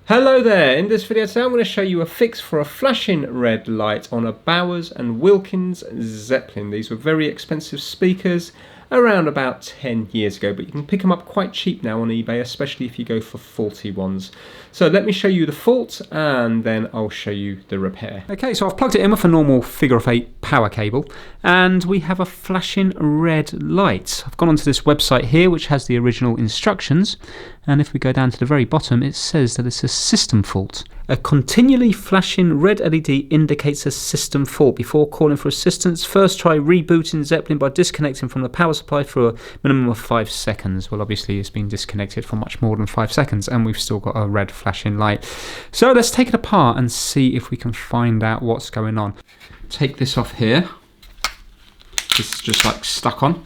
Hello there, in this video today I'm going to show you a fix for a flashing red light on a Bowers and Wilkins Zeppelin. These were very expensive speakers around about 10 years ago, but you can pick them up quite cheap now on eBay, especially if you go for faulty ones. So let me show you the fault and then I'll show you the repair. Okay, so I've plugged it in with a normal figure of 8 power cable and we have a flashing red light. I've gone onto this website here which has the original instructions, and if we go down to the very bottom it says that it's a system fault. A continually flashing red LED indicates a system fault. Before calling for assistance, first try rebooting Zeppelin by disconnecting from the power supply for a minimum of 5 seconds. Well, obviously it's been disconnected for much more than 5 seconds and we've still got a red flashing light. So let's take it apart and see if we can find out what's going on. Take this off here. This is just like stuck on.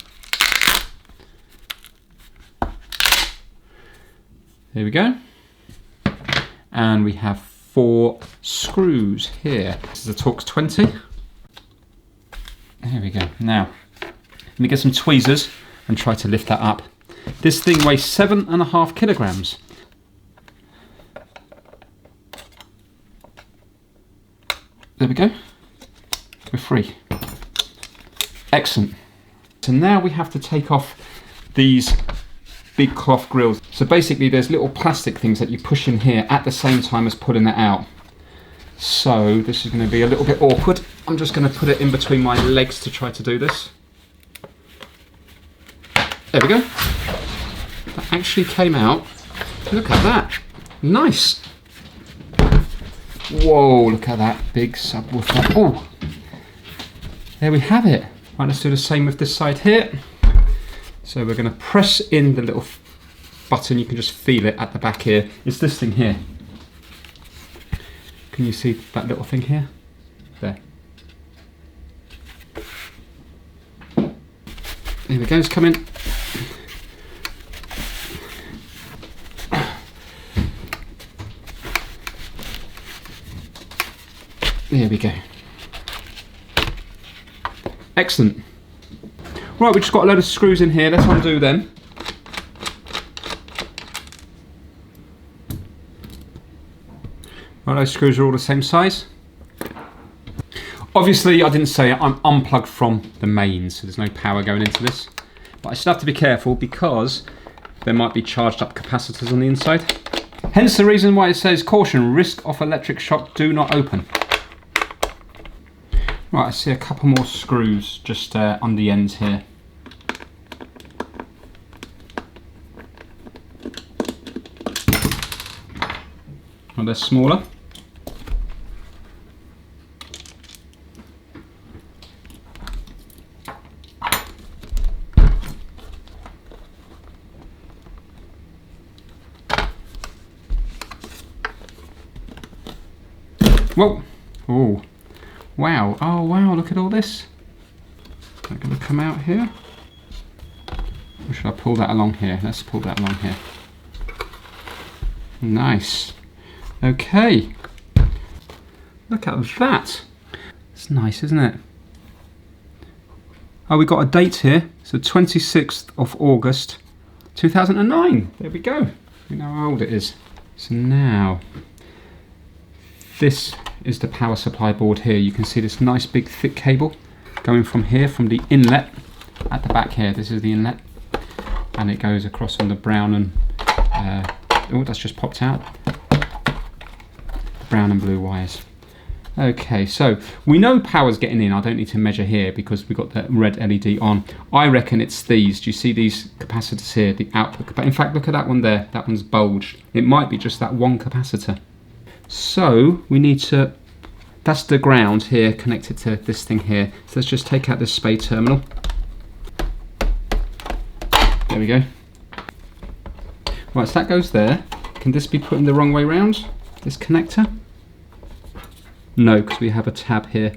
There we go. And we have 4 screws here. This is a Torx 20. There we go. Now, let me get some tweezers and try to lift that up. This thing weighs 7.5 kilograms. There we go. We're free. Excellent. So now we have to take off these big cloth grills. So basically there's little plastic things that you push in here at the same time as pulling it out. So this is going to be a little bit awkward. I'm just going to put it in between my legs to try to do this. There we go. That actually came out. Look at that. Nice. Whoa, look at that big subwoofer. Oh, there we have it. Right, let's do the same with this side here. So we're going to press in the little button, you can just feel it at the back here. It's this thing here. Can you see that little thing here? There. There we go, it's coming. There we go. Excellent. Right, we've just got a load of screws in here. Let's undo them. Right, those screws are all the same size. Obviously, I didn't say it, I'm unplugged from the mains, so there's no power going into this. But I still have to be careful because there might be charged up capacitors on the inside. Hence the reason why it says, caution, risk of electric shock, do not open. Right, I see a couple more screws just on the ends here. Well, they're smaller. Whoa! Oh! Wow, oh wow, look at all this. Is that going to come out here? Or should I pull that along here? Let's pull that along here. Nice. Okay. Look at that. It's nice, isn't it? Oh, we got a date here. So 26th of August 2009. There we go. We know how old it is. So now, this is the power supply board here. You can see this nice big thick cable going from here, from the inlet at the back here. This is the inlet, and it goes across on the brown and oh, that's just popped out. Brown and blue wires. Okay, so we know power's getting in. I don't need to measure here because we've got the red LED on. I reckon it's these. Do you see these capacitors here, the output? But in fact, look at that one there. That one's bulged. It might be just that one capacitor. So we need to, that's the ground here connected to this thing here. So let's just take out this spade terminal. There we go. Right, so that goes there. Can this be put in the wrong way round, this connector? No, because we have a tab here.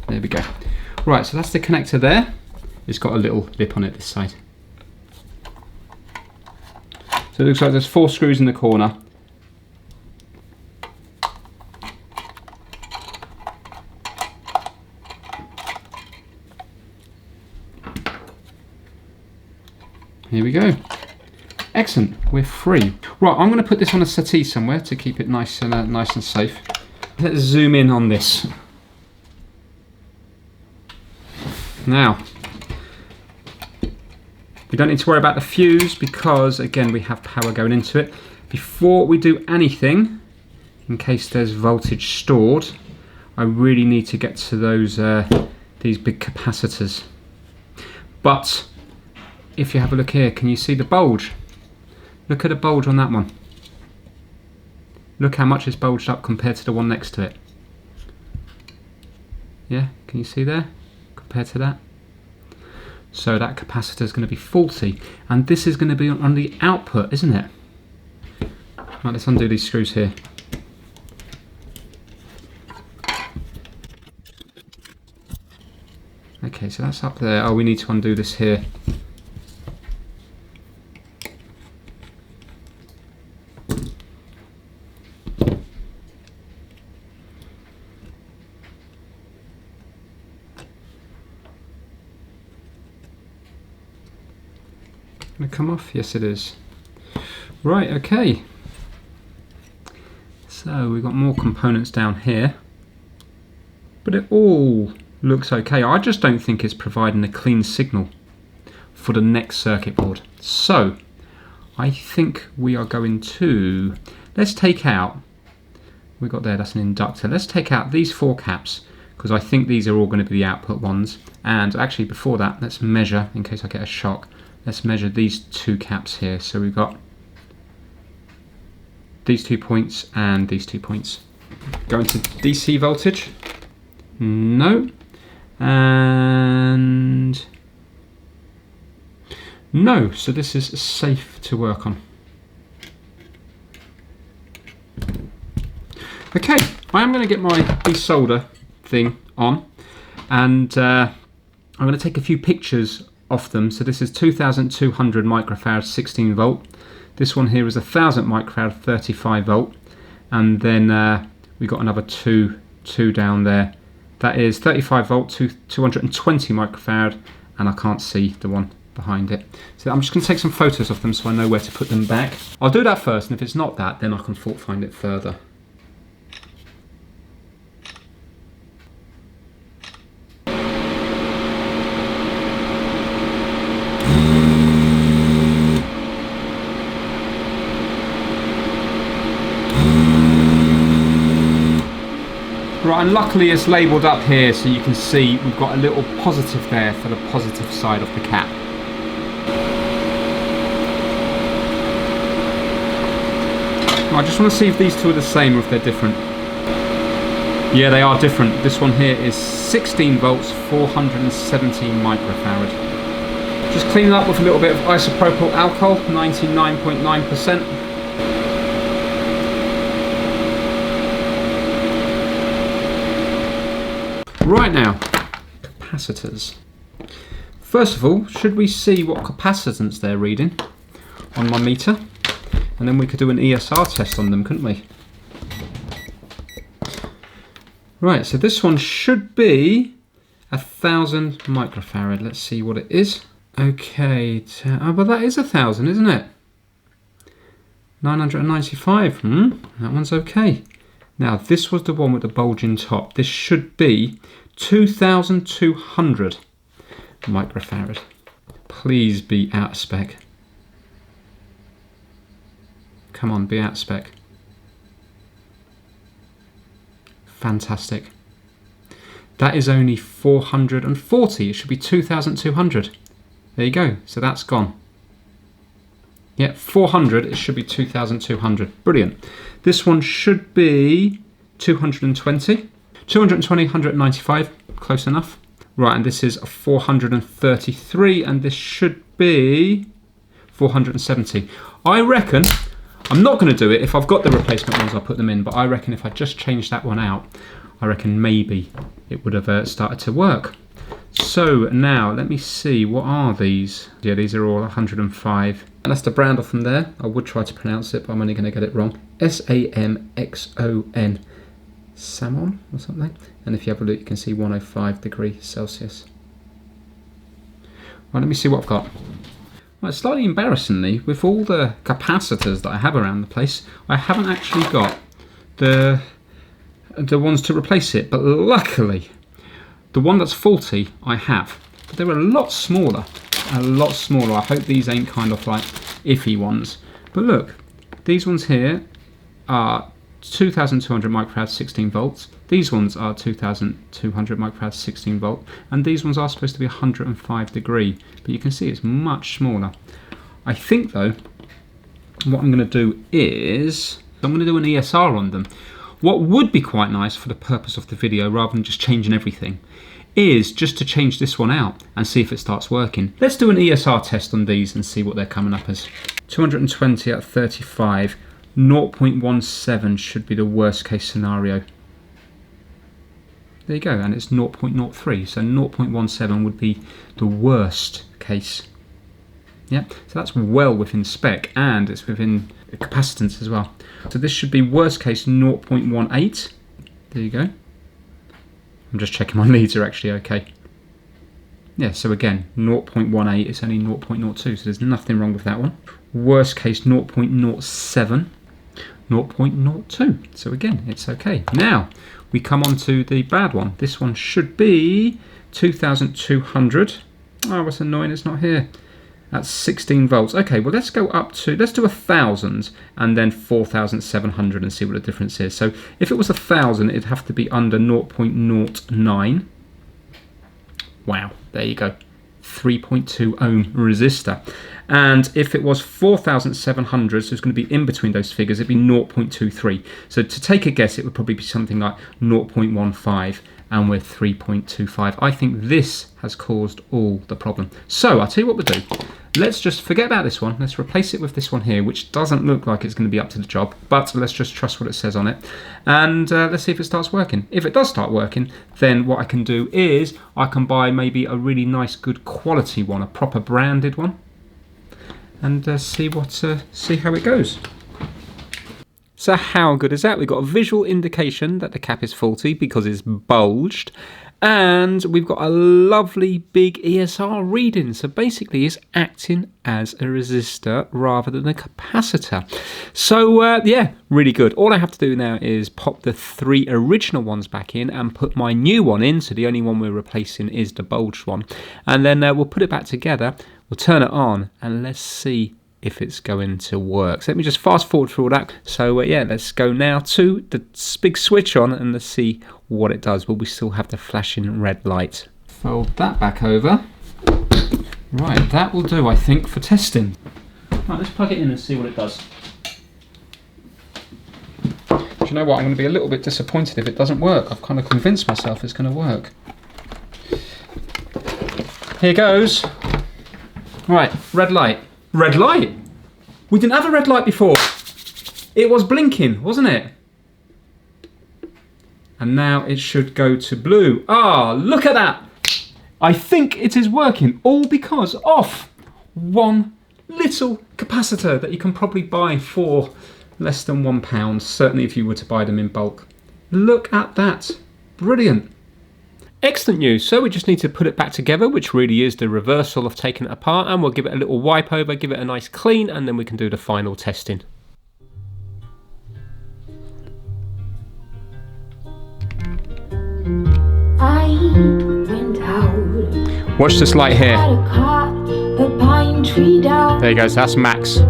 There we go. Right, so that's the connector there. It's got a little lip on it this side. So it looks like there's 4 screws in the corner. Here we go. Excellent, we're free. Right, I'm going to put this on a settee somewhere to keep it nice and safe. Let's zoom in on this. Now, we don't need to worry about the fuse because, again, we have power going into it. Before we do anything, in case there's voltage stored, I really need to get to those these big capacitors. But if you have a look here, can you see the bulge? Look at the bulge on that one. Look how much it's bulged up compared to the one next to it. Yeah, can you see there? Compared to that. So that capacitor is going to be faulty, and this is going to be on the output, isn't it? Right, let's undo these screws here. Okay, so that's up there. Oh, we need to undo this here. Gonna come off? Yes, it is. Right, okay. So we've got more components down here, but it all looks okay. I just don't think it's providing a clean signal for the next circuit board. So I think we are going to, let's take out, we got there, that's an inductor. Let's take out these 4 caps because I think these are all going to be the output ones. And actually before that, let's measure, in case I get a shock, let's measure these 2 caps here. So we've got these 2 points and these 2 points. Going to DC voltage. No. And no. So this is safe to work on. Okay, I am going to get my desolder thing on, and I'm going to take a few pictures off them. So this is 2200 microfarad 16 volt. This one here is 1000 microfarad 35 volt, and then we got another two down there. That is 35 volt to 220 microfarad, and I can't see the one behind it. So I'm just going to take some photos of them so I know where to put them back. I'll do that first, and if it's not that, then I can fault find it further. Right, and luckily it's labelled up here so you can see we've got a little positive there for the positive side of the cap. I just want to see if these two are the same or if they're different. Yeah, they are different. This one here is 16 volts, 417 microfarad. Just clean it up with a little bit of isopropyl alcohol, 99.9%. Right now, capacitors. First of all, should we see what capacitance they're reading on my meter? And then we could do an ESR test on them, couldn't we? Right, so this one should be 1000 microfarad. Let's see what it is. Okay, oh, well that is 1000, isn't it? 995, that one's okay. Now this was the one with the bulging top. This should be 2200 microfarad. Please be out of spec. Come on, be out of spec. Fantastic. That is only 440. It should be 2200. There you go. So that's gone. Yeah, 400. It should be 2200. Brilliant. This one should be 220. 220, 195. Close enough. Right, and this is 433, and this should be 470. I reckon, I'm not going to do it. If I've got the replacement ones, I'll put them in, but I reckon if I just change that one out, I reckon maybe it would have started to work. So now, let me see, what are these? Yeah, these are all 105. And that's the brand off them there. I would try to pronounce it, but I'm only going to get it wrong. SAMXON. Samon or something. And if you have a look, you can see 105 degrees Celsius. Right, let me see what I've got. Well, slightly embarrassingly, with all the capacitors that I have around the place, I haven't actually got the ones to replace it. But luckily, the one that's faulty, I have. But they're a lot smaller. A lot smaller. I hope these ain't kind of like iffy ones. But look, these ones here are 2200 microfarads 16 volts. These ones are 2200 microfarads 16 volt, and these ones are supposed to be 105 degree, but you can see it's much smaller. I think though, what I'm going to do is I'm going to do an ESR on them. What would be quite nice for the purpose of the video, rather than just changing everything, is just to change this one out and see if it starts working. Let's do an ESR test on these and see what they're coming up as. 220 at 35. 0.17 should be the worst case scenario. There you go, and it's 0.03, so 0.17 would be the worst case. Yeah, so that's well within spec, and it's within capacitance as well. So this should be worst case 0.18. There you go. I'm just checking my leads are actually okay. Yeah, so again, 0.18, it's only 0.02, so there's nothing wrong with that one. Worst case 0.07. 0.02. So again, it's okay. Now, we come on to the bad one. This one should be 2200. Oh, what's annoying, it's not here. That's 16 volts. Okay, well, let's go up to, let's do 1000 and then 4700 and see what the difference is. So if it was 1000, it'd have to be under 0.09. Wow, there you go. 3.2 ohm resistor. And if it was 4,700, so it's going to be in between those figures, it'd be 0.23. So to take a guess, it would probably be something like 0.15, and we're 3.25. I think this has caused all the problem. So I'll tell you what we'll do. Let's just forget about this one. Let's replace it with this one here, which doesn't look like it's going to be up to the job, but let's just trust what it says on it. And let's see if it starts working. If it does start working, then what I can do is I can buy maybe a really nice, good quality one, a proper branded one, and see how it goes. So how good is that? We've got a visual indication that the cap is faulty because it's bulged, and we've got a lovely big ESR reading. So basically it's acting as a resistor rather than a capacitor. So yeah, really good. All I have to do now is pop the 3 original ones back in and put my new one in. So the only one we're replacing is the bulged one. And then we'll put it back together, we'll turn it on, and let's see if it's going to work. So let me just fast forward through all that. So yeah, let's go now to the big switch on and let's see what it does. Will we still have the flashing red light? Fold that back over. Right, that will do, I think, for testing. Right, let's plug it in and see what it does. Do you know what? I'm going to be a little bit disappointed if it doesn't work. I've kind of convinced myself it's going to work. Here goes. Right, red light. Red light? We didn't have a red light before. It was blinking, wasn't it? And now it should go to blue. Ah, look at that. I think it is working, all because of one little capacitor that you can probably buy for less than £1, certainly if you were to buy them in bulk. Look at that. Brilliant. Excellent news. So we just need to put it back together, which really is the reversal of taking it apart, and we'll give it a little wipe over, give it a nice clean, and then we can do the final testing. I went out. Watch this light here. Had a car, the pine tree down. There you go, so that's Max. Fell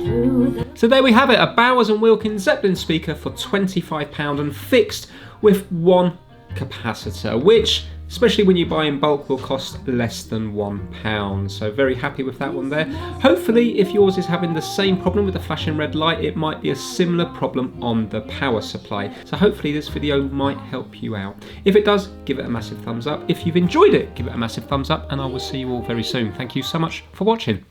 through the So there we have it, a Bowers Wilkins Zeppelin speaker for £25 and fixed with one capacitor, which, especially when you buy in bulk, will cost less than £1. So very happy with that one there. Hopefully, if yours is having the same problem with the flashing red light, it might be a similar problem on the power supply. So hopefully this video might help you out. If it does, give it a massive thumbs up. If you've enjoyed it, give it a massive thumbs up, and I will see you all very soon. Thank you so much for watching.